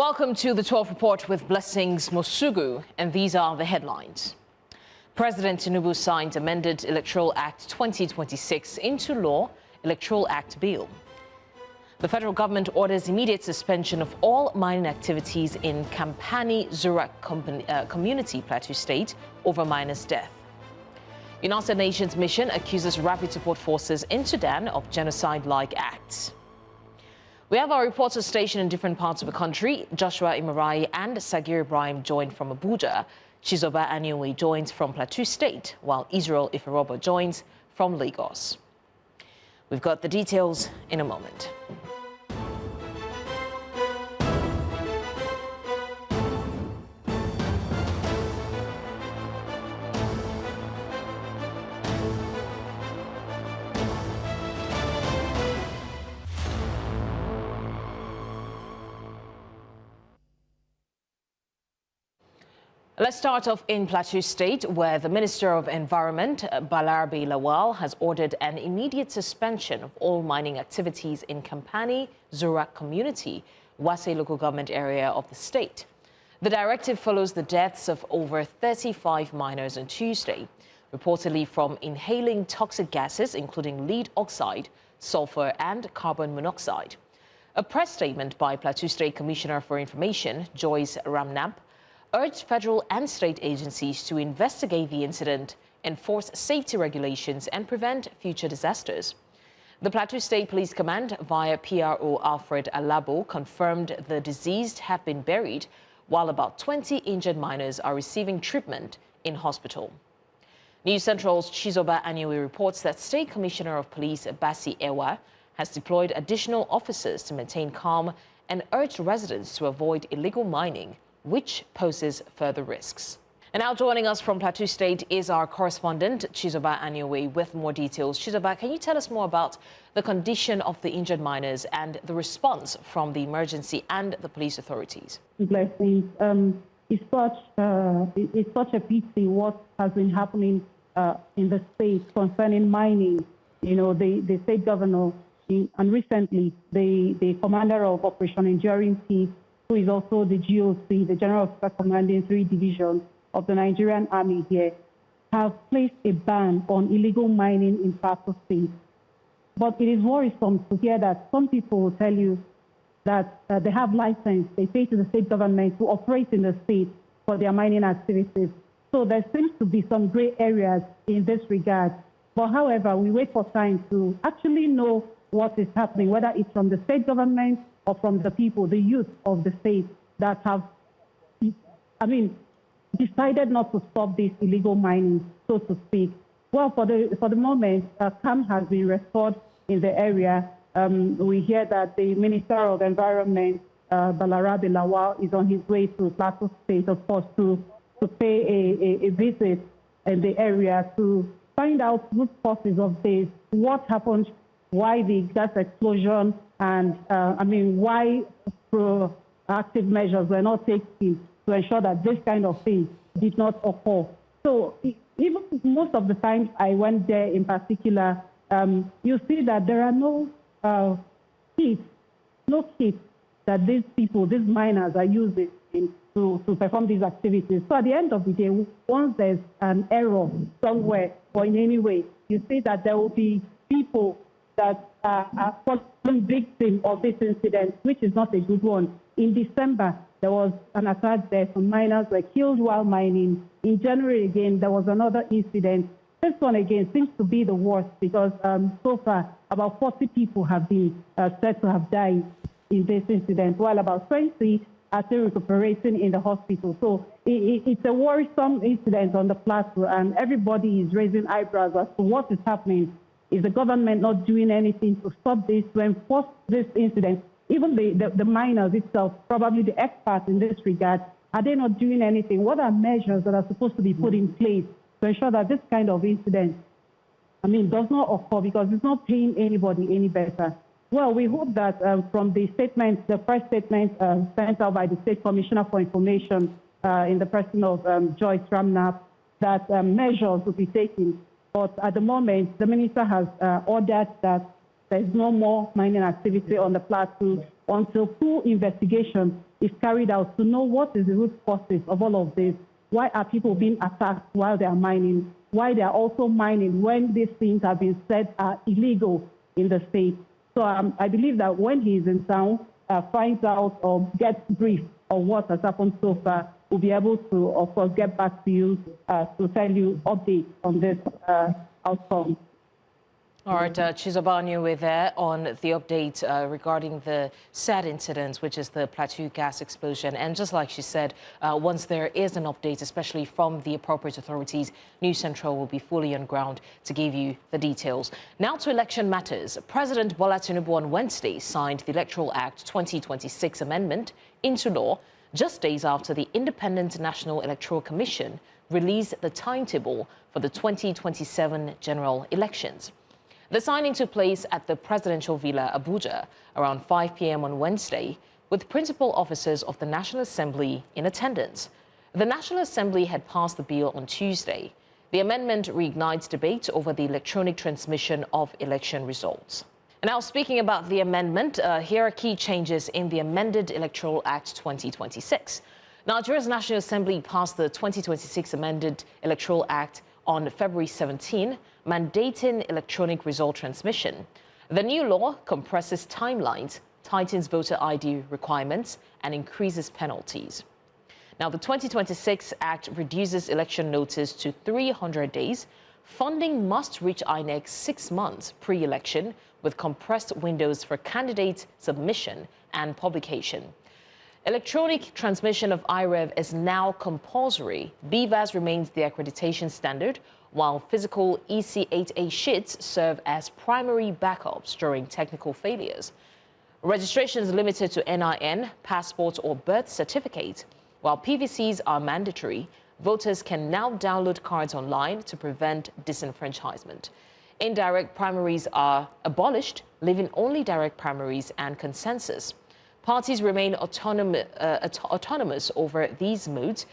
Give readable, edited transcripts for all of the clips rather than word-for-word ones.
Welcome to the 12 Report with Blessings Mosugu, and these are the headlines. President Tinubu signed amended Electoral Act 2026 into law, Electoral Act Bill. The federal government orders immediate suspension of all mining activities in Akpoti-Uduaghan community, Plateau State, over miners' death. United Nations mission accuses rapid support forces in Sudan of genocide-like acts. We have our reporters stationed in different parts of the country. Joshua Imarai and Sagir Ibrahim joined from Abuja. Chizoba Aniwe joins from Plateau State, while Israel Iferoba joins from Lagos. We've got the details in a moment. Let's start off in Plateau State, where the Minister of Environment, Balarabe Lawal, has ordered an immediate suspension of all mining activities in Akpoti-Uduaghan community, Wase local government area of the state. The directive follows the deaths of over 35 miners on Tuesday, reportedly from inhaling toxic gases, including lead oxide, sulfur, and carbon monoxide. A press statement by Plateau State Commissioner for Information, Joyce Ramnap, urged federal and state agencies to investigate the incident, enforce safety regulations, and prevent future disasters. The Plateau State Police Command, via PRO Alfred Alabo, confirmed the deceased have been buried, while about 20 injured miners are receiving treatment in hospital. News Central's Chizoba Aniwe reports that State Commissioner of Police Basi Ewa has deployed additional officers to maintain calm and urged residents to avoid illegal mining, which poses further risks. And now joining us from Plateau State is our correspondent, Chizoba Aniwe, with more details. Chizoba, can you tell us more about the condition of the injured miners and the response from the emergency and the police authorities? Blessings. It's such a pity what has been happening in the state concerning mining. You know, the state governor, and recently the commander of Operation Enduring Peace, who is also the GOC, the General Officer Commanding 3 Divisions of the Nigerian Army here, have placed a ban on illegal mining in Plateau State. But it is worrisome to hear that some people will tell you that they have license, they pay to the state government to operate in the state for their mining activities. So there seems to be some gray areas in this regard. But however, we wait for time to actually know what is happening, whether it's from the state government or from the people, the youth of the state that have, decided not to stop this illegal mining, so to speak. Well, for the moment, calm has been restored in the area. We hear that the Minister of Environment, Balarabe Lawal, is on his way to Plateau State, of course, to pay a visit in the area to find out root causes of this, what happened, why the gas explosion, and why proactive measures were not taken to ensure that this kind of thing did not occur. So even most of the times I went there in particular, you see that there are no kits that these people, these miners are using to perform these activities. So at the end of the day, once there's an error somewhere or in any way, you see that there will be people that are victim of this incident, which is not a good one. In December, there was an attack there. Some miners were killed while mining. In January, again, there was another incident. This one, again, seems to be the worst because so far, about 40 people have been said to have died in this incident, while about 20 are still recuperating in the hospital. So it's a worrisome incident on the plateau, and everybody is raising eyebrows as to what is happening. Is the government not doing anything to stop this, to enforce this incident? Even the miners itself, probably the experts in this regard, are they not doing anything? What are measures that are supposed to be put in place to ensure that this kind of incident, does not occur, because it's not paying anybody any better? Well, we hope that from the statement, the first statement sent out by the State Commissioner for Information in the person of Joyce Ramnap, that measures will be taken. But at the moment, the minister has ordered that there's no more mining activity on the plateau until full investigation is carried out to know what is the root causes of all of this. Why are people being attacked while they are mining? Why they are also mining when these things have been said are illegal in the state? So I believe that when he is in town, finds out or gets brief on what has happened so far, we'll be able to, of course, get back to you to tell you updates on this outcome. All right, Chizobanyu, we're there on the update regarding the sad incident, which is the Plateau gas explosion. And just like she said, once there is an update, especially from the appropriate authorities, News Central will be fully on ground to give you the details. Now to election matters. President Bola Tinubu on Wednesday signed the Electoral Act 2026 amendment into law just days after the Independent National Electoral Commission released the timetable for the 2027 general elections. The signing took place at the Presidential Villa, Abuja, around 5 p.m. on Wednesday, with principal officers of the National Assembly in attendance. The National Assembly had passed the bill on Tuesday. The amendment reignites debate over the electronic transmission of election results. And now, speaking about the amendment, here are key changes in the amended Electoral Act 2026. Nigeria's National Assembly passed the 2026 amended Electoral Act on February 17, mandating electronic result transmission. The new law compresses timelines, tightens voter ID requirements, and increases penalties. Now, the 2026 Act reduces election notice to 300 days. Funding must reach INEC 6 months pre-election, with compressed windows for candidate submission and publication. Electronic transmission of IREV is now compulsory. BVAS remains the accreditation standard, while physical EC8A sheets serve as primary backups during technical failures. Registration is limited to NIN, passport, or birth certificate. While PVCs are mandatory, voters can now download cards online to prevent disenfranchisement. Indirect primaries are abolished, leaving only direct primaries and consensus. Parties remain autonomous over these modes,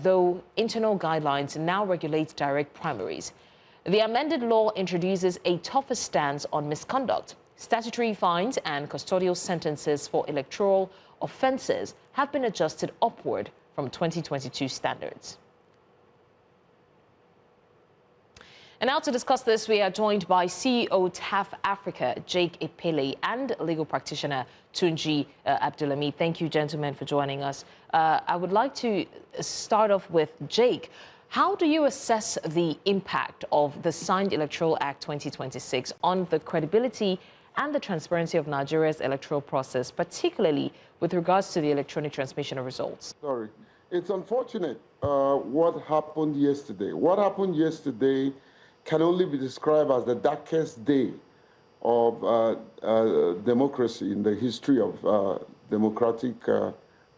though internal guidelines now regulate direct primaries. The amended law introduces a tougher stance on misconduct. Statutory fines and custodial sentences for electoral offences have been adjusted upward from 2022 standards. And now to discuss this, we are joined by CEO TAF Africa, Jake Epele, and legal practitioner Tunji Abdulhamid. Thank you, gentlemen, for joining us. I would like to start off with Jake. How do you assess the impact of the signed Electoral Act 2026 on the credibility and the transparency of Nigeria's electoral process, particularly with regards to the electronic transmission of results? Sorry. It's unfortunate what happened yesterday. What happened yesterday can only be described as the darkest day of democracy in the history of democratic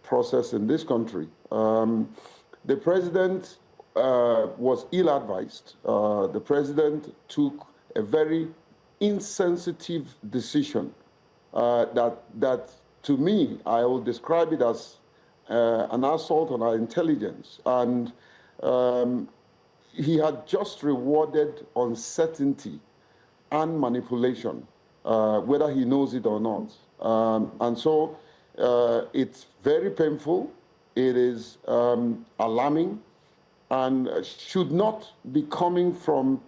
process in this country. The president was ill-advised. The president took a very insensitive decision that to me, I will describe it as an assault on our intelligence. And he had just rewarded uncertainty and manipulation, whether he knows it or not. And so it's very painful. It is alarming and should not be coming from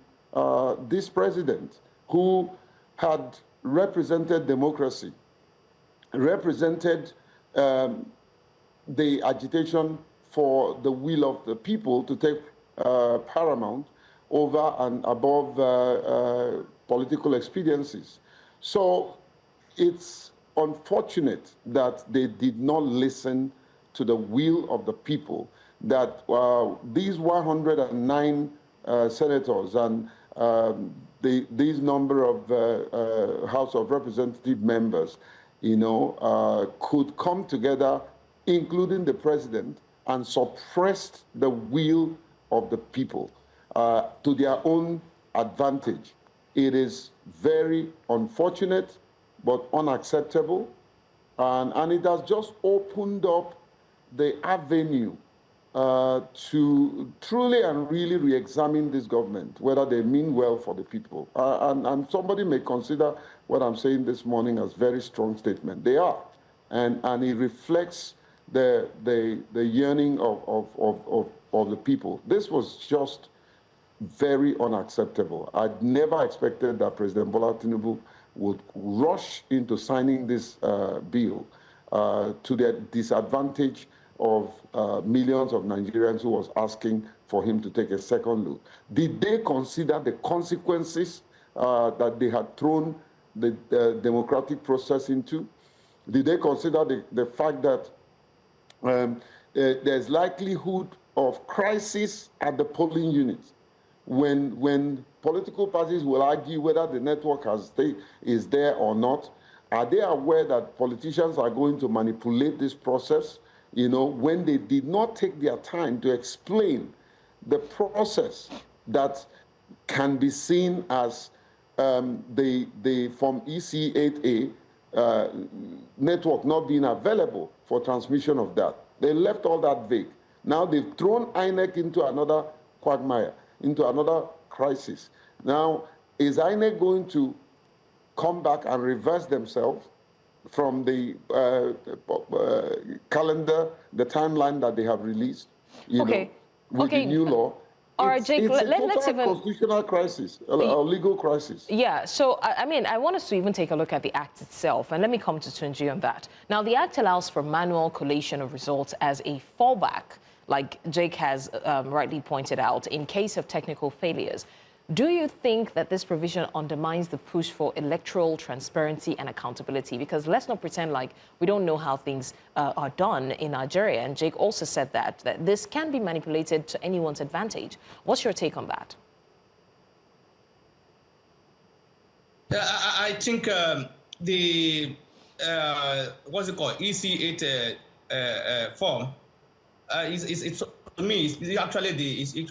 this president who had represented democracy, represented the agitation for the will of the people to take paramount over and above political expediencies. So it's unfortunate that they did not listen to the will of the people, that these 109 senators and these number of House of Representative members, could come together, including the president, and suppressed the will of the people to their own advantage. It is very unfortunate, but unacceptable, and it has just opened up the avenue to truly and really re-examine this government, whether they mean well for the people. And somebody may consider what I'm saying this morning as very strong statement. They are. and it reflects the yearning of the people. This was just very unacceptable. I'd never expected that President Bola Tinubu would rush into signing this bill to the disadvantage of millions of Nigerians who was asking for him to take a second look. Did they consider the consequences that they had thrown the democratic process into? Did they consider the fact that there's likelihood of crisis at the polling units? When political parties will argue whether the network is there or not, are they aware that politicians are going to manipulate this process? You know, when they did not take their time to explain the process that can be seen as the from EC8A network not being available for transmission of that. They left all that vague. Now they've thrown INEC into another quagmire, into another crisis. Now, is INEC going to come back and reverse themselves from the calendar, the timeline that they have released, with the new law? All right, Jake, let's even... constitutional crisis, a legal crisis. Yeah, so, I mean, I want us to even take a look at the Act itself, and let me come to Tunji on that. Now, the Act allows for manual collation of results as a fallback, like Jake has rightly pointed out, in case of technical failures. Do you think that this provision undermines the push for electoral transparency and accountability? Because let's not pretend like we don't know how things are done in Nigeria. And Jake also said that this can be manipulated to anyone's advantage. What's your take on that? I think the, what's it called, EC8 form, it's to me, it's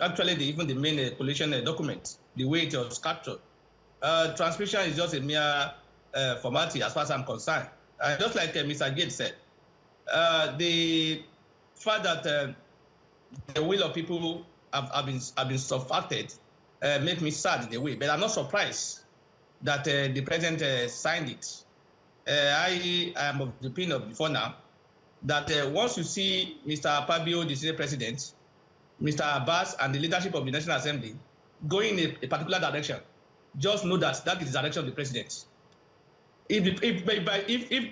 actually even the main coalition document, the way it was captured. Transmission is just a mere formality as far as I'm concerned. Just like Mr. Gates said, the fact that the will of people have been subverted make me sad in a way, but I'm not surprised that the president signed it. I am of the opinion before now that once you see Mr. Akpabio, the Senate President, Mr. Abbas, and the leadership of the National Assembly going in a particular direction, just know that that is the direction of the President. If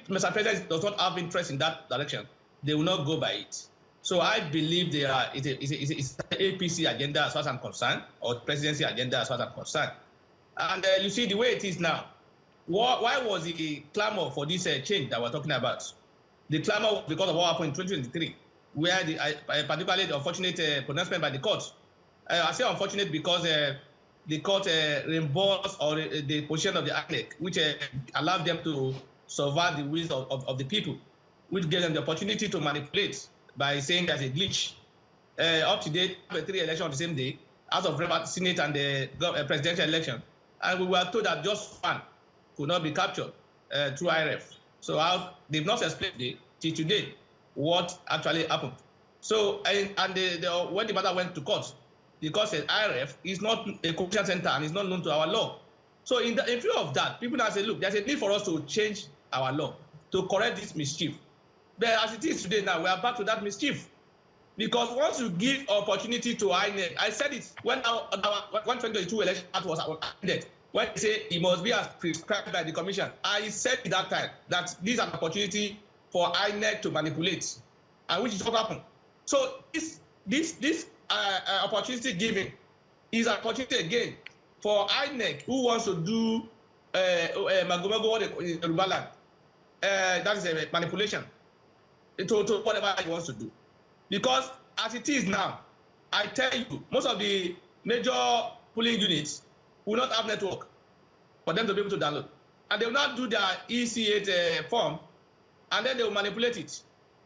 Mr. President does not have interest in that direction, they will not go by it. So I believe it's an APC agenda as far as I'm concerned, or presidency agenda as far as I'm concerned. And you see the way it is now. Why was the clamor for this change that we're talking about? The clamor was because of what happened in 2023, where particularly the unfortunate pronouncement by the court. I say unfortunate because the court reimbursed or the position of the INEC, which allowed them to subvert the wills of the people, which gave them the opportunity to manipulate by saying there's a glitch. Up to date, 3 elections on the same day, House of Reps, Senate, and the presidential election. And we were told that just one could not be captured through IRF. So they've not explained till today what actually happened. So, when the matter went to court, the court said IRF is not a collection center and is not known to our law. So in view of that, people now say, look, there's a need for us to change our law to correct this mischief. But as it is today now, we are back to that mischief. Because once you give opportunity to INEC, I said it when our 2022 election was ended, when they say it must be as prescribed by the commission. I said at that time that this is an opportunity for INEC to manipulate, and which is what happened. So this opportunity given is an opportunity again for INEC who wants to do magomago in Yoruba land. That is a manipulation to whatever he wants to do. Because as it is now, I tell you, most of the major polling units will not have network for them to be able to download. And they will not do their EC8 form, and then they will manipulate it.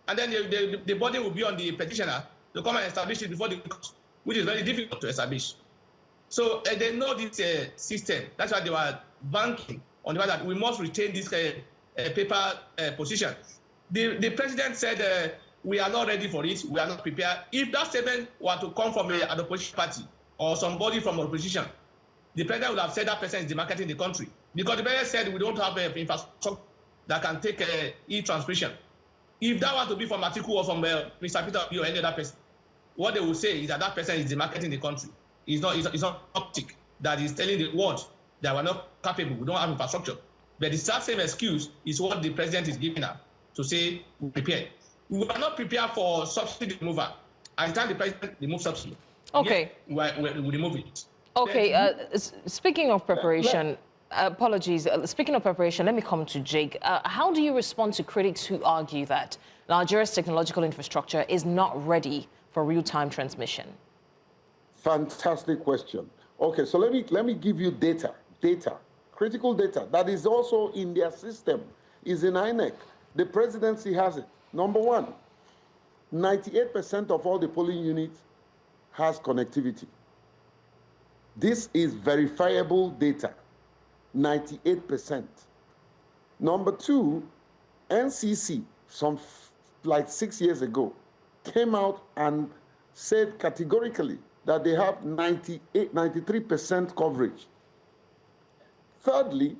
And then the body will be on the petitioner to come and establish it before the court, which is very difficult to establish. So they know this system. That's why they were banking on the fact that we must retain this paper position. The president said, we are not ready for it, we are not prepared. If that statement were to come from an opposition party or somebody from opposition, the president would have said that person is demarketing the country. Because the president said we don't have infrastructure that can take e-transmission. If that were to be from Atiku or from Mr. Peter Obi or any other person, what they will say is that that person is demarketing the country. It's not optic that is telling the world that we're not capable, we don't have infrastructure. But the same excuse is what the president is giving us to say we prepare. We are not prepared for subsidy removal. At the time the president removed subsidy, okay, yes, we remove it. Okay, speaking of preparation, apologies. Speaking of preparation, let me come to Jake. How do you respond to critics who argue that Nigeria's technological infrastructure is not ready for real-time transmission? Fantastic question. Okay, so let me give you data, critical data that is also in their system, is in INEC. The presidency has it. Number one, 98% of all the polling units has connectivity. This is verifiable data, 98%. Number two, NCC, like 6 years ago, came out and said categorically that they have 93% coverage. Thirdly,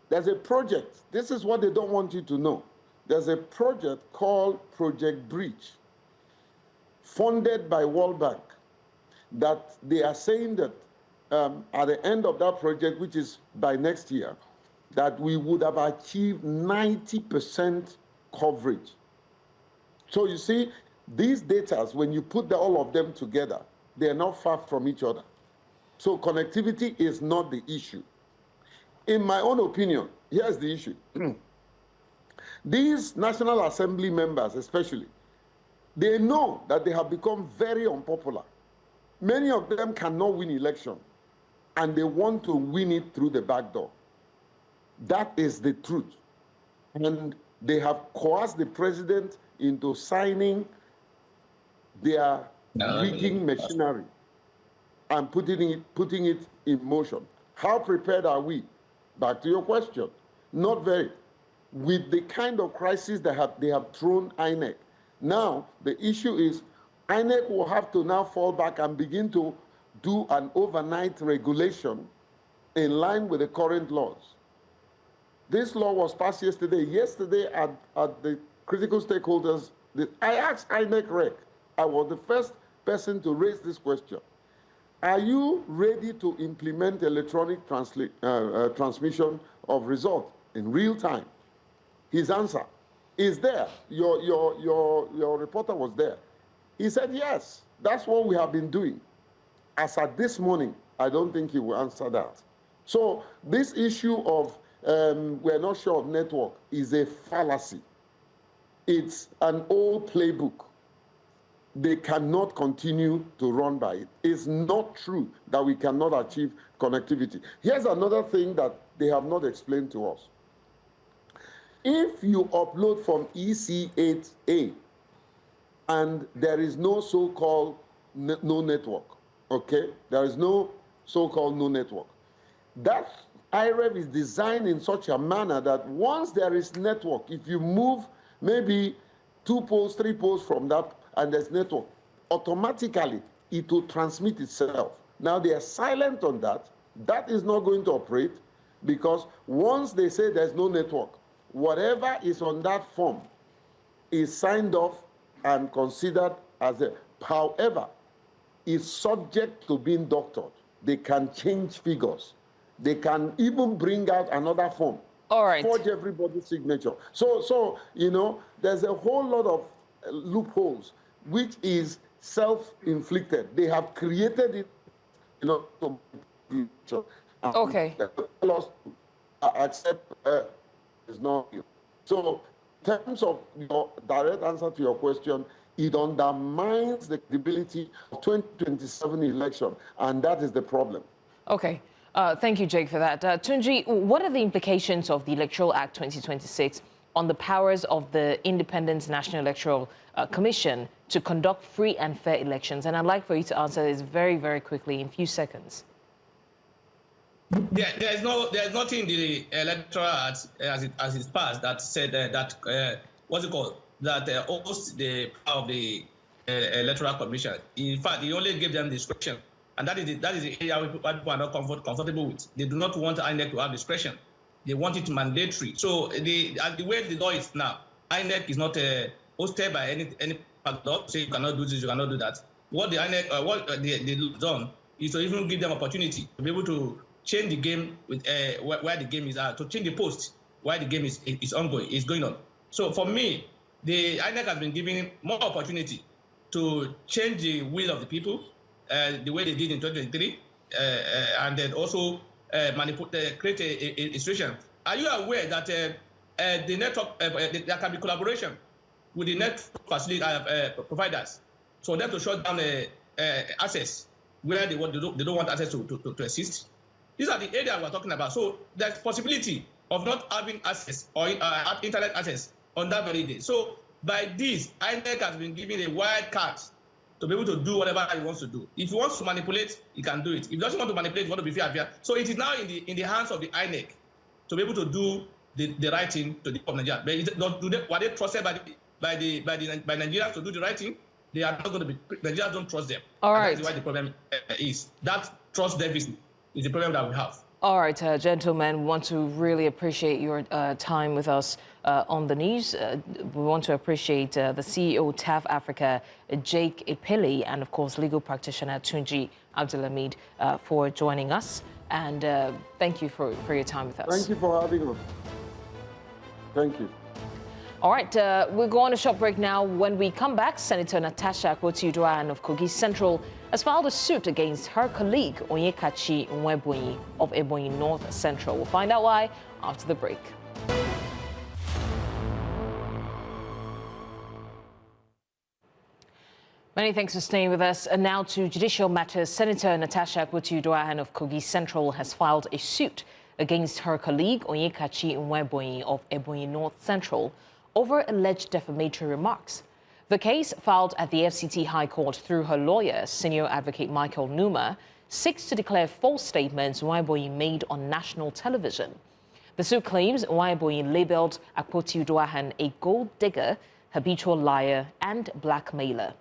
there's a project. This is what they don't want you to know. There's a project called Project Bridge, funded by World Bank, that they are saying that at the end of that project, which is by next year, that we would have achieved 90% coverage. So you see, these data, when you put all of them together, they are not far from each other. So connectivity is not the issue. In my own opinion, here's the issue. These National Assembly members especially, they know that they have become very unpopular. Many of them cannot win election, and they want to win it through the back door. That is the truth. And they have coerced the president into signing their rigging machinery and putting it in motion. How prepared are we? Back to your question. Not very. With the kind of crisis that they have thrown INEC. Now, the issue is INEC will have to now fall back and begin to do an overnight regulation in line with the current laws. This law was passed yesterday. Yesterday at the critical stakeholders, I asked INEC Rec, I was the first person to raise this question. Are you ready to implement electronic transmission of results in real time? His answer is there. Your reporter was there. He said, yes, that's what we have been doing. As at this morning, I don't think he will answer that. So this issue of we're not sure of network is a fallacy. It's an old playbook. They cannot continue to run by it. It's not true that we cannot achieve connectivity. Here's another thing that they have not explained to us. If you upload from EC8A and there is no so-called no network, okay? There is no so-called no network. That IREV is designed in such a manner that once there is network, if you move maybe 2 poles, 3 poles from that, and there's network, automatically it will transmit itself. Now they are silent on that. That is not going to operate because once they say there's no network, whatever is on that form is signed off and considered as a, however, is subject to being doctored. They can change figures. They can even bring out another form. All right. Forge everybody's signature. So you know, there's a whole lot of loopholes, which is self-inflicted. They have created it, you know, to okay. Tell us to accept is not. So, in terms of your direct answer to your question, it undermines the credibility of 2027 election, and that is the problem. Okay. Thank you, Jake, for that. Tunji, what are the implications of the Electoral Act 2026 on the powers of the Independent National Electoral Commission to conduct free and fair elections? And I'd like for you to answer this very, very quickly in a few seconds. Yeah, there's nothing in the Electoral Act as it's passed that said that what's it called, that hosts the power of the Electoral Commission. In fact, he only gave them discretion. And that is the area where people are not comfortable with. They do not want INEC to have discretion. They want it mandatory. So the way the law is now, INEC is not hosted by any padlock, say you cannot do this, you cannot do that. What the INEC, they've done is to even give them opportunity to be able to change the game with where the game is at, to change the post where the game is ongoing, is going on. So for me, the INEC has been given more opportunity to change the will of the people, the way they did in 2023, and then also create a situation. Are you aware that the network, there can be collaboration with the network facility providers for them to shut down access where they don't want access to assist? These are the areas we're talking about. So there's possibility of not having access or internet access on that very day. So by this, INEC has been given a wild card to be able to do whatever he wants to do. If he wants to manipulate, he can do it. If he doesn't want to manipulate, he wants to be fair. So it is now in the hands of the INEC to be able to do the right thing to the people of Nigeria. Were they trusted by Nigerians to do the right thing? They are not going to be. Nigerians don't trust them. All right. That's why the problem is. That trust deficit is the problem that we have. All right, gentlemen, we want to really appreciate your time with us on the news. We want to appreciate the CEO of TAF Africa, Jake Epili, and of course, legal practitioner Tunji Abdulhamid for joining us. And thank you for your time with us. Thank you for having us. Thank you. All right, we'll go on a short break now. When we come back, Senator Natasha Akpoti-Uduaghan of Kogi Central has filed a suit against her colleague, Onyekachi Nwebunyi of Ebonyi North Central. We'll find out why after the break. Many thanks for staying with us. And now to judicial matters. Senator Natasha Akpoti-Uduaghan of Kogi Central has filed a suit against her colleague, Onyekachi Nwebunyi of Ebonyi North Central, over alleged defamatory remarks. The case, filed at the FCT High Court through her lawyer, Senior Advocate Michael Numa, seeks to declare false statements Nwebunyi made on national television. The suit claims Nwebunyi labeled Akpoti-Uduaghan a gold digger, habitual liar, and blackmailer.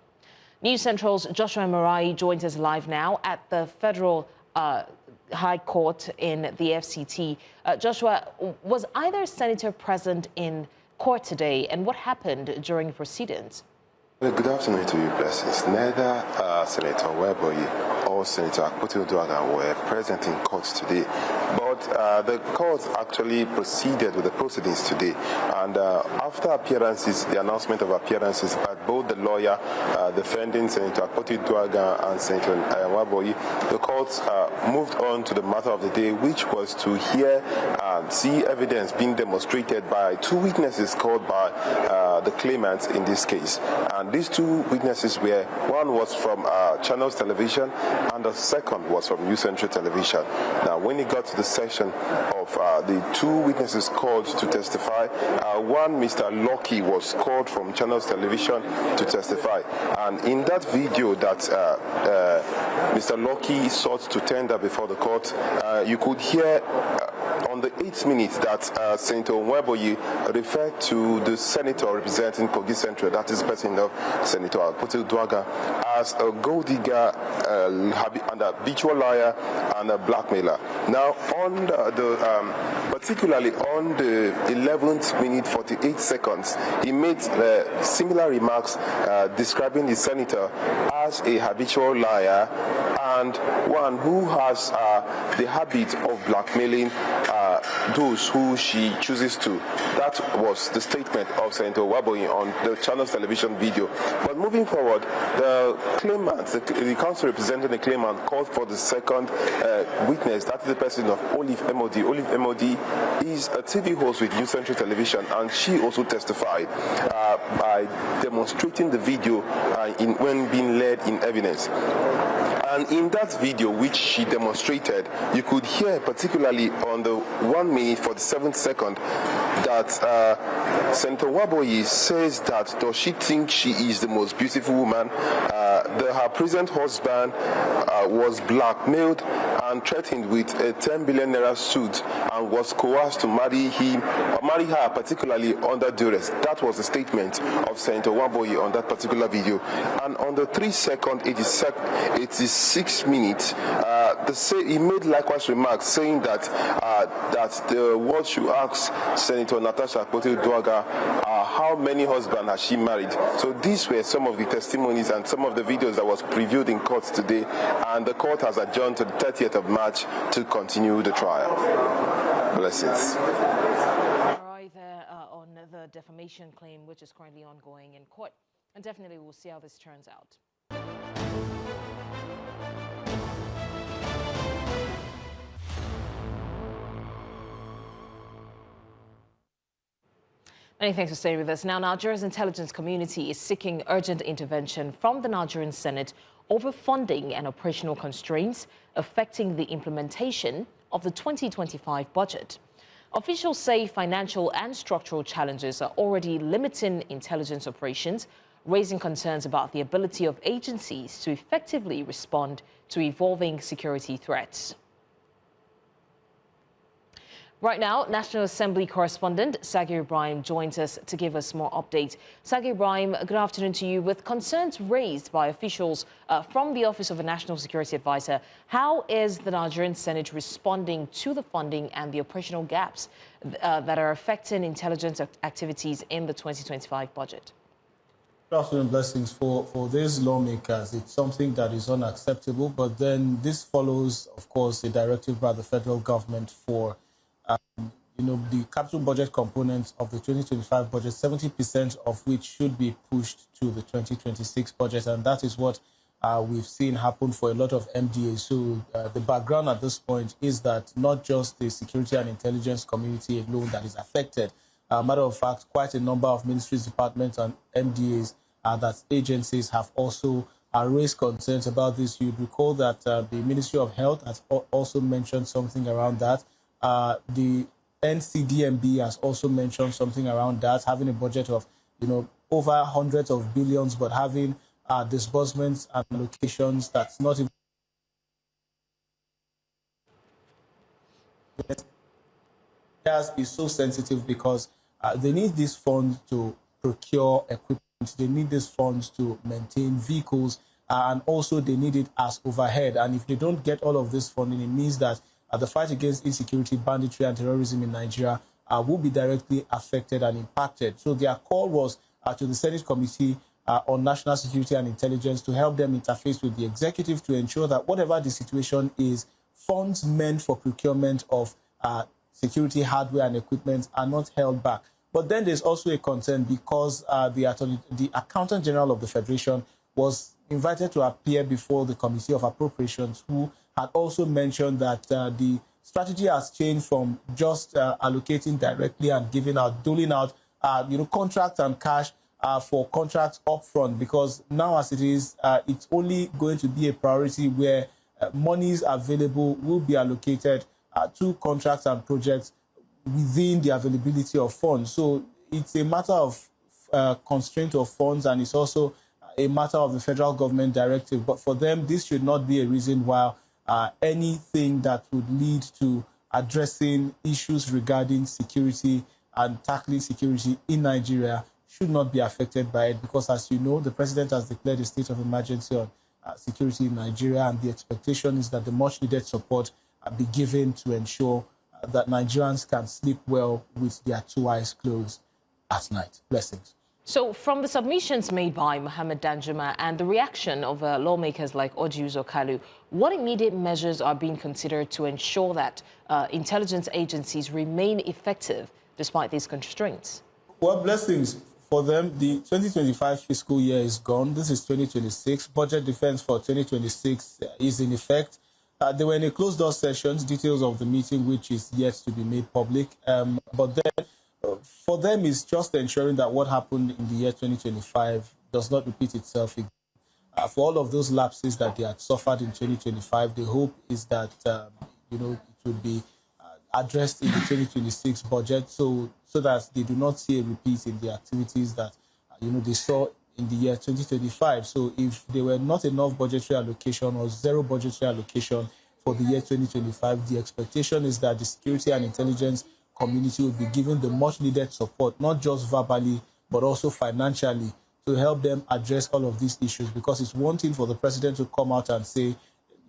News Central's Joshua Marai joins us live now at the Federal High Court in the FCT. Joshua, was either senator present in court today, and what happened during the proceedings? Well, good afternoon to you, Blessings. Neither Senator Nwebunyi or Senator Akpoti-Uduaghan were present in court today, but the court actually proceeded with the proceedings today. And after appearances, the announcement of appearances by both the lawyer defending Senator Akpoti-Uduaghan and Senator Nwebunyi, the court moved on to the matter of the day, which was to hear and see evidence being demonstrated by two witnesses called by the claimants in this case. And these two witnesses were, one was from Channels Television and the second was from News Central Television. Now, when it got to the section of the two witnesses called to testify, one, Mr. Lucky, was called from Channels Television to testify. And in that video that Mr. Lucky sought to tender before the court, you could hear on the 8th minute that Senator Nwebunyi referred to the senator representing Kogi Central, that is the person of Senator Akpoti-Uduaghan, as a gold digger, and a habitual liar, and a blackmailer. Now, on particularly on the 11th minute 48 seconds, he made similar remarks describing the senator as a habitual liar and one who has the habit of blackmailing those who she chooses to. That was the statement of Senator Nwebunyi on the Channels Television video. But moving forward, the claimant, the counsel representing the claimant, called for the second witness. That is the person of Olive Emodi. Olive Emodi is a TV host with News Central Television, and she also testified by demonstrating the video when being led in evidence. And in that video, which she demonstrated, you could hear, particularly on the 1 minute 47th second, that Senator Nwebunyi says that does she think she is the most beautiful woman, her present husband was blackmailed, and threatened with a 10 billion naira suit and was coerced to marry her, particularly under duress. That was the statement of Senator Wamboyi on that particular video. And on the 3-second, 86 minutes, he made likewise remarks saying that the world should ask Senator Natasha Akpoti-Uduaghan how many husbands has she married. So these were some of the testimonies and some of the videos that was previewed in court today, and the court has adjourned to the 30th of March to continue the trial. Blessings. All right, there on the defamation claim, which is currently ongoing in court, and definitely we'll see how this turns out. Many thanks for staying with us. Now, Nigeria's intelligence community is seeking urgent intervention from the Nigerian Senate over funding and operational constraints affecting the implementation of the 2025 budget. Officials say financial and structural challenges are already limiting intelligence operations, raising concerns about the ability of agencies to effectively respond to evolving security threats. Right now, National Assembly correspondent Sagir Ibrahim joins us to give us more updates. Sagir Ibrahim, good afternoon to you. With concerns raised by officials from the Office of a National Security Advisor, how is the Nigerian Senate responding to the funding and the operational gaps that are affecting intelligence activities in the 2025 budget? Good afternoon, Blessings. For these lawmakers, it's something that is unacceptable, but then this follows, of course, a directive by the federal government for the capital budget components of the 2025 budget, 70% of which should be pushed to the 2026 budget. And that is what we've seen happen for a lot of MDAs. So the background at this point is that not just the security and intelligence community alone that is affected. Matter of fact, quite a number of ministries, departments, and MDAs, that agencies have also raised concerns about this. You'd recall that the Ministry of Health has also mentioned something around that. The NCDMB has also mentioned something around that, having a budget of, over hundreds of billions, but having disbursements and allocations that's not even is so sensitive because they need these funds to procure equipment, they need these funds to maintain vehicles, and also they need it as overhead. And if they don't get all of this funding, it means that the fight against insecurity, banditry, and terrorism in Nigeria will be directly affected and impacted. So their call was to the Senate Committee on National Security and Intelligence to help them interface with the executive to ensure that whatever the situation is, funds meant for procurement of security hardware and equipment are not held back. But then there's also a concern because the Accountant General of the Federation was invited to appear before the Committee of Appropriations, who had also mentioned that the strategy has changed from just allocating directly and doling out, contracts and cash for contracts upfront, because now as it is, it's only going to be a priority where monies available will be allocated to contracts and projects within the availability of funds. So it's a matter of constraint of funds, and it's also a matter of the federal government directive. But for them, this should not be a reason why anything that would lead to addressing issues regarding security and tackling security in Nigeria should not be affected by it, because as you know, the president has declared a state of emergency on security in Nigeria, and the expectation is that the much needed support be given to ensure that Nigerians can sleep well with their two eyes closed at night. Blessings. So from the submissions made by Mohammed Danjuma and the reaction of lawmakers like Orji Uzor Kalu, what immediate measures are being considered to ensure that intelligence agencies remain effective despite these constraints? Well, Blessings. For them, the 2025 fiscal year is gone. This is 2026. Budget defense for 2026 is in effect. They were in a closed-door sessions, details of the meeting, which is yet to be made public. But then, for them, it's just ensuring that what happened in the year 2025 does not repeat itself again. For all of those lapses that they had suffered in 2025, the hope is that, it will be addressed in the 2026 budget, so that they do not see a repeat in the activities that, they saw in the year 2025. So if there were not enough budgetary allocation or zero budgetary allocation for the year 2025, the expectation is that the security and intelligence community will be given the much needed support, not just verbally, but also financially, to help them address all of these issues. Because it's one thing for the president to come out and say,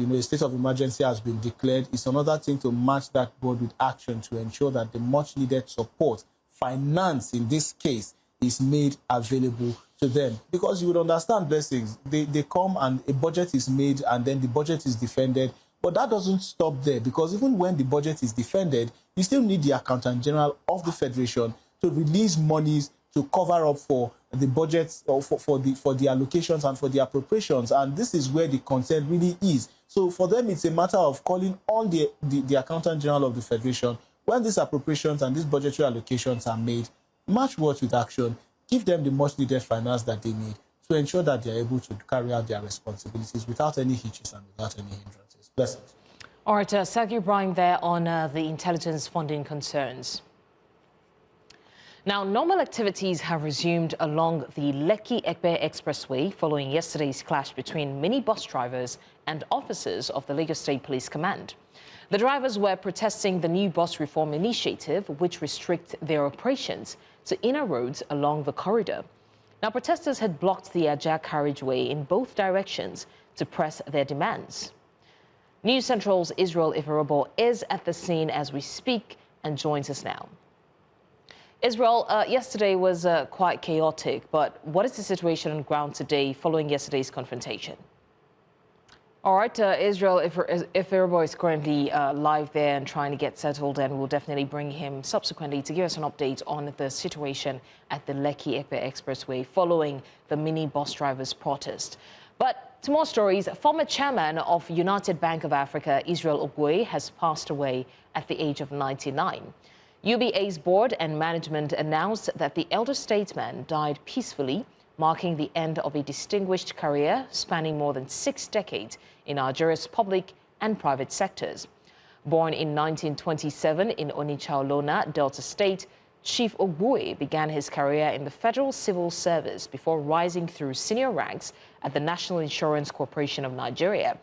a state of emergency has been declared. It's another thing to match that word with action to ensure that the much needed support, finance in this case, is made available to them. Because you would understand, blessings, they come and a budget is made and then the budget is defended. But that doesn't stop there, because even when the budget is defended, you still need the Accountant General of the Federation to release monies to cover up for the budgets or for the allocations and for the appropriations. And this is where the concern really is. So for them, it's a matter of calling on the Accountant General of the Federation, when these appropriations and these budgetary allocations are made, match words with action, give them the much needed finance that they need to ensure that they are able to carry out their responsibilities without any hitches and without any hindrances. Blessings. All right, Sergio Ibrahim there on the intelligence funding concerns. Now, normal activities have resumed along the Lekki-Ekpe Expressway following yesterday's clash between minibus drivers and officers of the Lagos State Police Command. The drivers were protesting the new bus reform initiative, which restricts their operations to inner roads along the corridor. Now, protesters had blocked the Ajah carriageway in both directions to press their demands. News Central's Israel Iferobo is at the scene as we speak and joins us now. Israel, yesterday was quite chaotic, but what is the situation on ground today following yesterday's confrontation? All right, Israel, if Iferobo is currently live there and trying to get settled, and we'll definitely bring him subsequently to give us an update on the situation at the Lekki-Ekpe Expressway following the mini bus drivers' protest. But to more stories, former chairman of United Bank of Africa, Israel Ogwe, has passed away at the age of 99. UBA's board and management announced that the elder statesman died peacefully, marking the end of a distinguished career spanning more than 6 decades in Nigeria's public and private sectors. Born in 1927 in Onitsha-Olona, Delta State, Chief Ogwe began his career in the Federal Civil Service before rising through senior ranks at the National Insurance Corporation of Nigeria.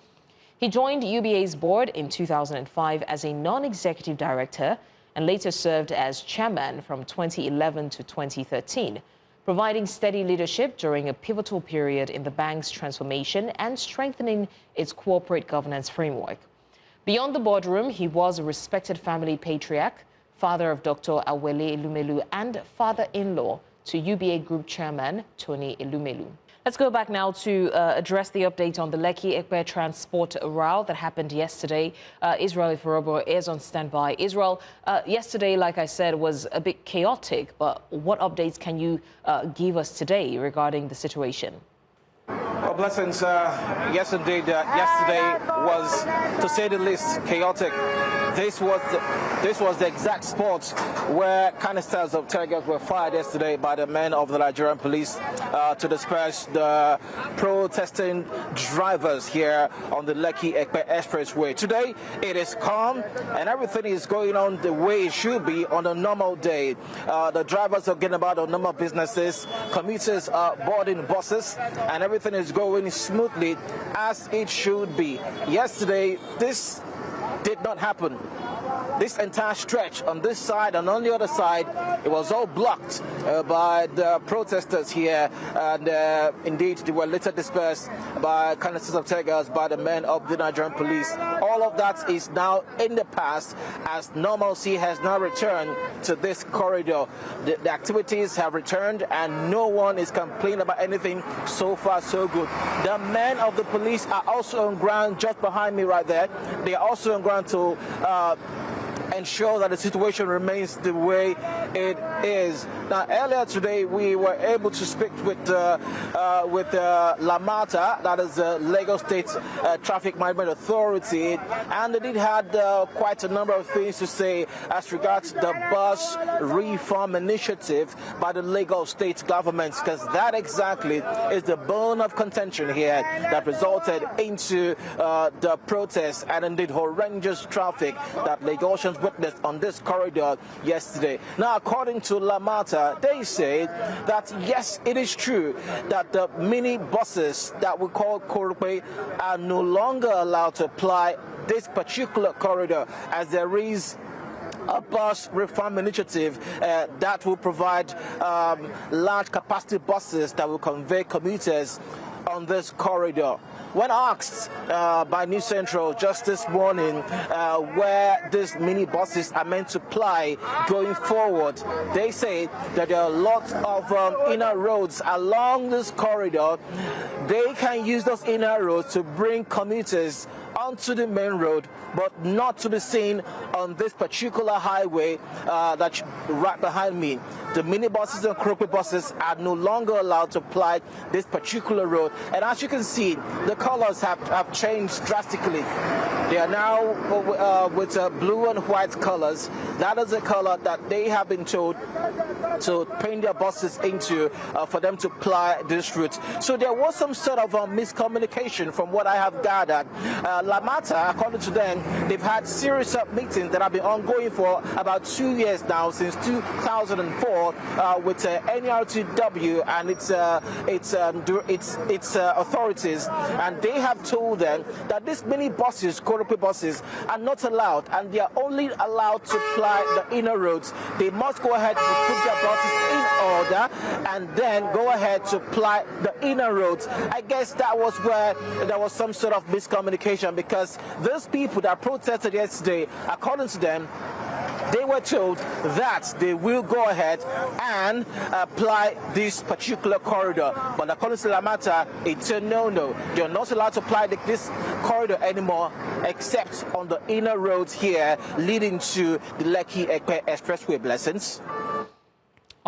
He joined UBA's board in 2005 as a non-executive director and later served as chairman from 2011 to 2013, providing steady leadership during a pivotal period in the bank's transformation and strengthening its corporate governance framework. Beyond the boardroom, he was a respected family patriarch, father of Dr. Awele Elumelu, and father-in-law to UBA Group Chairman Tony Elumelu. Let's go back now to address the update on the Lekki-Ekpe transport row that happened yesterday. Israel Iferobo is on standby. Israel, yesterday, like I said, was a bit chaotic, but what updates can you give us today regarding the situation? Well, blessings. Yes, indeed. Yesterday was, to say the least, chaotic. This was the exact spot where canisters of tear gas were fired yesterday by the men of the Nigerian police to disperse the protesting drivers here on the Lekki-Ekpe Expressway. Today, it is calm and everything is going on the way it should be on a normal day. The drivers are getting about their normal businesses, commuters are boarding buses, and everything is going smoothly as it should be. Yesterday, this did not happen. This entire stretch on this side and on the other side, it was all blocked by the protesters here, and indeed they were later dispersed by canisters of tear gas by the men of the Nigerian police. All of that is now in the past as normalcy has now returned to this corridor. The activities have returned and no one is complaining about anything. So far, so good. The men of the police are also on ground just behind me right there. They are also on ground to ensure that the situation remains the way it is. Now, earlier today, we were able to speak with Lamata, that is the Lagos State Traffic Management Authority, and they did had quite a number of things to say as regards the bus reform initiative by the Lagos State government, because that exactly is the bone of contention here that resulted into the protests and indeed horrendous traffic that Lagosians witnessed on this corridor yesterday. Now, according to Lamata, they say that yes, it is true that the mini buses that we call Korupe are no longer allowed to ply this particular corridor, as there is a bus reform initiative that will provide large capacity buses that will convey commuters on this corridor. When asked by New Central just this morning where these mini buses are meant to ply going forward, they say that there are lots of inner roads along this corridor. They can use those inner roads to bring commuters onto the main road, but not to be seen on this particular highway that's right behind me. The minibuses and croquet buses are no longer allowed to ply this particular road. And as you can see, the colors have changed drastically. They are now with blue and white colors. That is the color that they have been told to paint their buses into for them to ply this route. So there was some sort of miscommunication from what I have gathered. Lamata, according to them, they've had series of meetings that have been ongoing for about 2 years now, since 2004, with NRTW and its authorities, and they have told them that these mini buses, Korope buses, are not allowed, and they are only allowed to ply the inner roads. They must go ahead and put their buses in order and then go ahead to ply the inner roads. I guess that was where there was some sort of miscommunication, because those people that protested yesterday, according to them, they were told that they will go ahead and apply this particular corridor. But according to Lamata, it's a no-no. They're not allowed to apply this corridor anymore, except on the inner roads here leading to the Lekki-Ekpe Expressway. Blessings.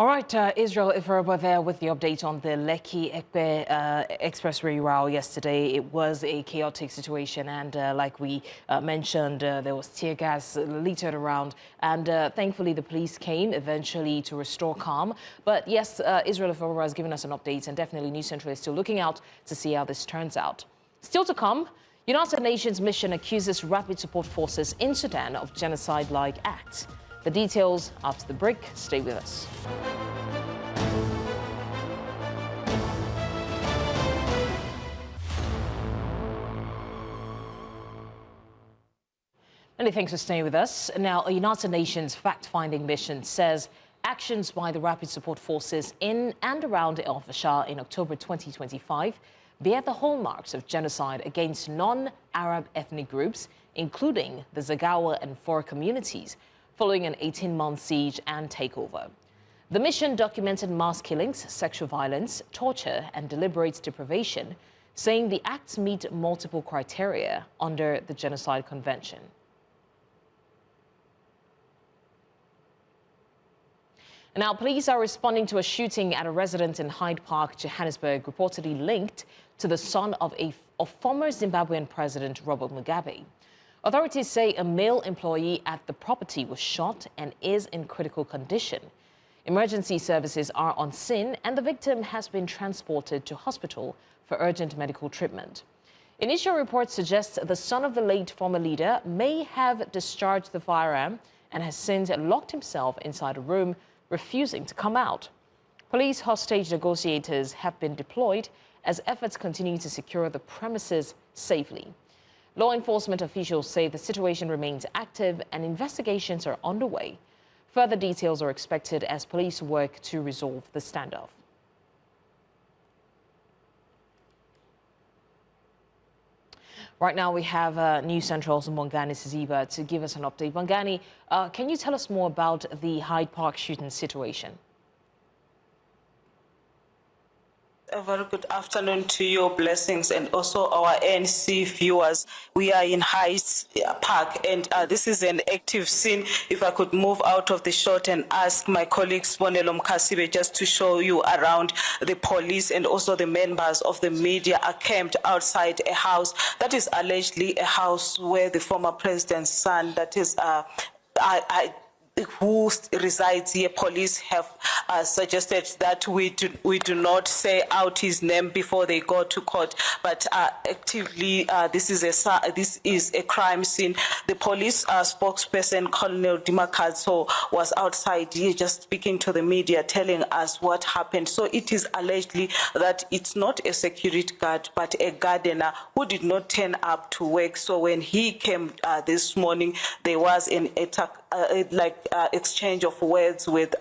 All right, Israel, if we're there with the update on the Lekki-Ekpe Expressway route yesterday, it was a chaotic situation, and like we mentioned, there was tear gas littered around, and thankfully the police came eventually to restore calm. But yes, Israel Ifeoba has given us an update, and definitely News Central is still looking out to see how this turns out. Still to come, United Nations mission accuses Rapid Support Forces in Sudan of genocide-like acts. The details after the break. Stay with us. Many thanks for staying with us. Now, a United Nations fact-finding mission says actions by the Rapid Support Forces in and around El Fasher in October 2025 bear the hallmarks of genocide against non-Arab ethnic groups, including the Zagawa and Fora communities, following an 18-month siege and takeover. The mission documented mass killings, sexual violence, torture, and deliberate deprivation, saying the acts meet multiple criteria under the Genocide Convention. Now, police are responding to a shooting at a residence in Hyde Park, Johannesburg, reportedly linked to the son of former Zimbabwean President Robert Mugabe. Authorities say a male employee at the property was shot and is in critical condition. Emergency services are on scene, and the victim has been transported to hospital for urgent medical treatment. Initial reports suggest the son of the late former leader may have discharged the firearm and has since locked himself inside a room, refusing to come out. Police hostage negotiators have been deployed as efforts continue to secure the premises safely. Law enforcement officials say the situation remains active and investigations are underway. Further details are expected as police work to resolve the standoff. Right now we have News Central's Bongani Siziba to give us an update. Bongani, can you tell us more about the Hyde Park shooting situation? A very good afternoon to you, blessings, and also our ANC viewers. We are in Hyde Park, and this is an active scene. If I could move out of the shot and ask my colleague Sibonelo Mkhasibe just to show you around. The police and also the members of the media are camped outside a house that is allegedly a house where the former president's son, that is who resides here. Police have suggested that we do not say out his name before they go to court, but actively this is a crime scene. The police spokesperson, Colonel Dimakazo, was outside here just speaking to the media, telling us what happened. So it is allegedly that it's not a security guard, but a gardener who did not turn up to work. So when he came this morning, there was an attack, exchange of words with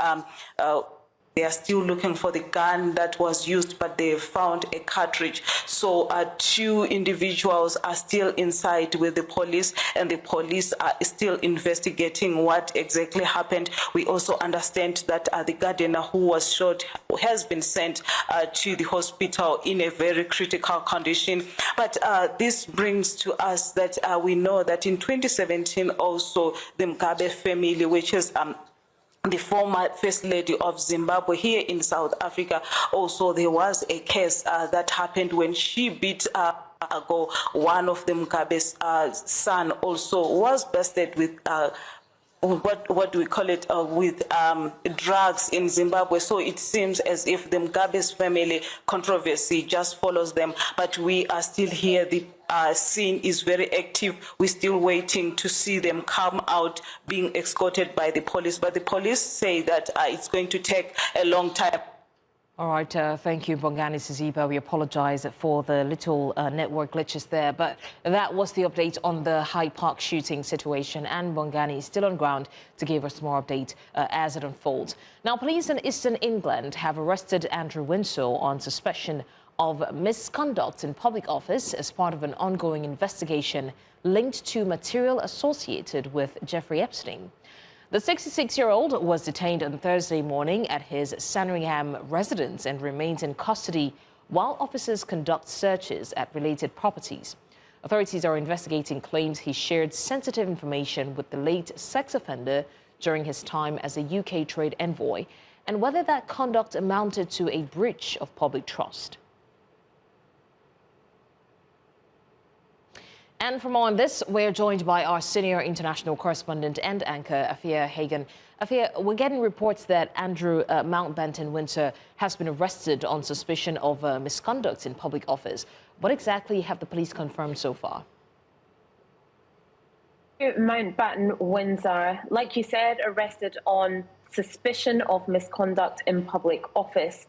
they are still looking for the gun that was used, but they found a cartridge. So 2 individuals are still inside with the police, and the police are still investigating what exactly happened. We also understand that the gardener who was shot has been sent to the hospital in a very critical condition. But this brings to us that we know that in 2017 also the Mugabe family, which is the former First Lady of Zimbabwe here in South Africa, also there was a case that happened when she beat one of the Mugabe's son also was busted with what do we call it, with drugs in Zimbabwe. So it seems as if the Mugabe's family controversy just follows them, but we are still here. The scene is very active. We're still waiting to see them come out being escorted by the police, but the police say that it's going to take a long time. All right, thank you, Bongani Siziba. We apologize for the little network glitches there, but that was the update on the Hyde Park shooting situation, and Bongani is still on ground to give us more update as it unfolds. Now, police in Eastern England have arrested Andrew Windsor on suspicion of misconduct in public office as part of an ongoing investigation linked to material associated with Jeffrey Epstein. The 66-year-old was detained on Thursday morning at his Sandringham residence and remains in custody while officers conduct searches at related properties. Authorities are investigating claims he shared sensitive information with the late sex offender during his time as a UK trade envoy and whether that conduct amounted to a breach of public trust. And for more on this, we're joined by our senior international correspondent and anchor, Afia Hagen. Afia, we're getting reports that Andrew Mountbatten Windsor has been arrested on suspicion of misconduct in public office. What exactly have the police confirmed so far? Mountbatten Windsor, like you said, arrested on suspicion of misconduct in public office.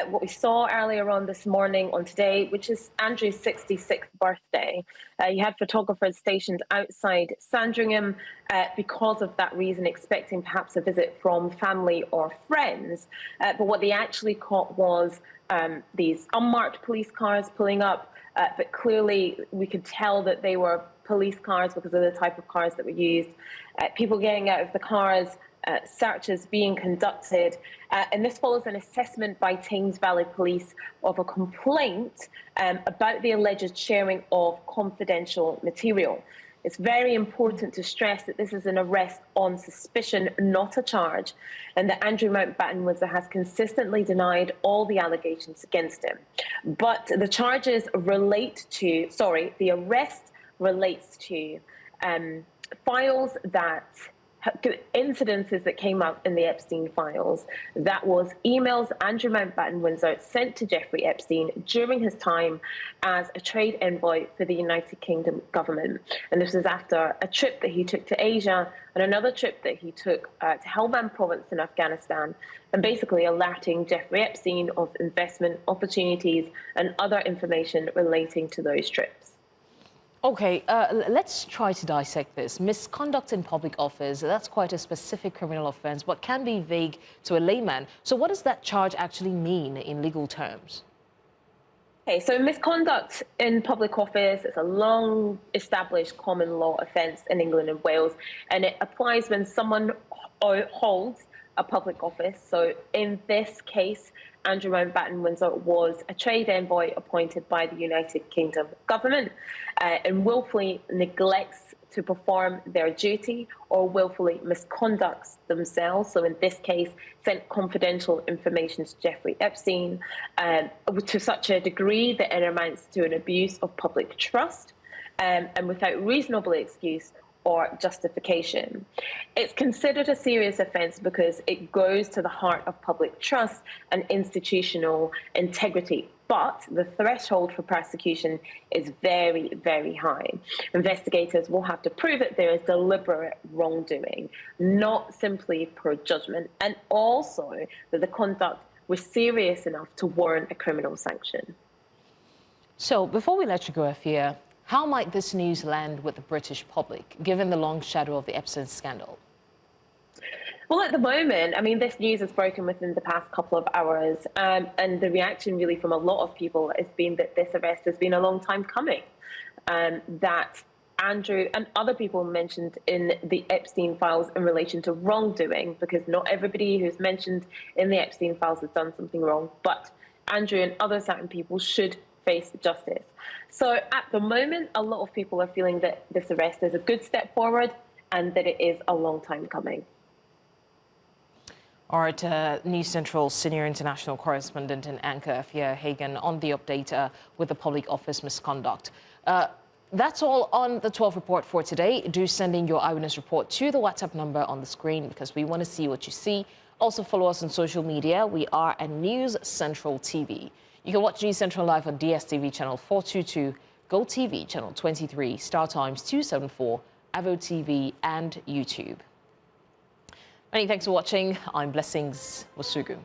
What we saw earlier on this morning on today, which is Andrew's 66th birthday, you had photographers stationed outside Sandringham because of that reason, expecting perhaps a visit from family or friends. But what they actually caught was these unmarked police cars pulling up, but clearly we could tell that they were police cars because of the type of cars that were used. People getting out of the cars, searches being conducted, and this follows an assessment by Thames Valley Police of a complaint about the alleged sharing of confidential material. It's very important to stress that this is an arrest on suspicion, not a charge, and that Andrew Mountbatten Windsor has consistently denied all the allegations against him. But the charges relate to, the arrest relates to files that incidences that came up in the Epstein files. That was emails Andrew Mountbatten Windsor sent to Jeffrey Epstein during his time as a trade envoy for the United Kingdom government. And this was after a trip that he took to Asia and another trip that he took to Helmand province in Afghanistan, and basically alerting Jeffrey Epstein of investment opportunities and other information relating to those trips. Okay, let's try to dissect this. Misconduct in public office, that's quite a specific criminal offence, but can be vague to a layman. So what does that charge actually mean in legal terms? Okay, so misconduct in public office is a long-established common law offence in England and Wales, and it applies when someone holds a public office. So in this case, Andrew Mountbatten Windsor was a trade envoy appointed by the United Kingdom government and willfully neglects to perform their duty or willfully misconducts themselves. So in this case, sent confidential information to Jeffrey Epstein to such a degree that it amounts to an abuse of public trust and without reasonable excuse or justification. It's considered a serious offence because it goes to the heart of public trust and institutional integrity. But the threshold for prosecution is very, very high. Investigators will have to prove that there is deliberate wrongdoing, not simply poor judgment, and also that the conduct was serious enough to warrant a criminal sanction. So before we let you go, Afia, how might this news land with the British public, given the long shadow of the Epstein scandal? Well, at the moment, I mean, this news has broken within the past couple of hours, and the reaction really from a lot of people has been that this arrest has been a long time coming, that Andrew and other people mentioned in the Epstein files in relation to wrongdoing, because not everybody who's mentioned in the Epstein files has done something wrong, but Andrew and other certain people should face justice. So at the moment, a lot of people are feeling that this arrest is a good step forward and that it is a long time coming. All right, News Central senior international correspondent and anchor Afia Hagan on the update with the public office misconduct. That's all on the 12 report for today. Do send in your eyewitness report to the WhatsApp number on the screen because we want to see what you see. Also follow us on social media. We are at News Central TV. You can watch News Central live on DSTV channel 422, GoTV channel 23, Star Times 274, Avo TV and YouTube. Many thanks for watching. I'm Blessings Wasugu.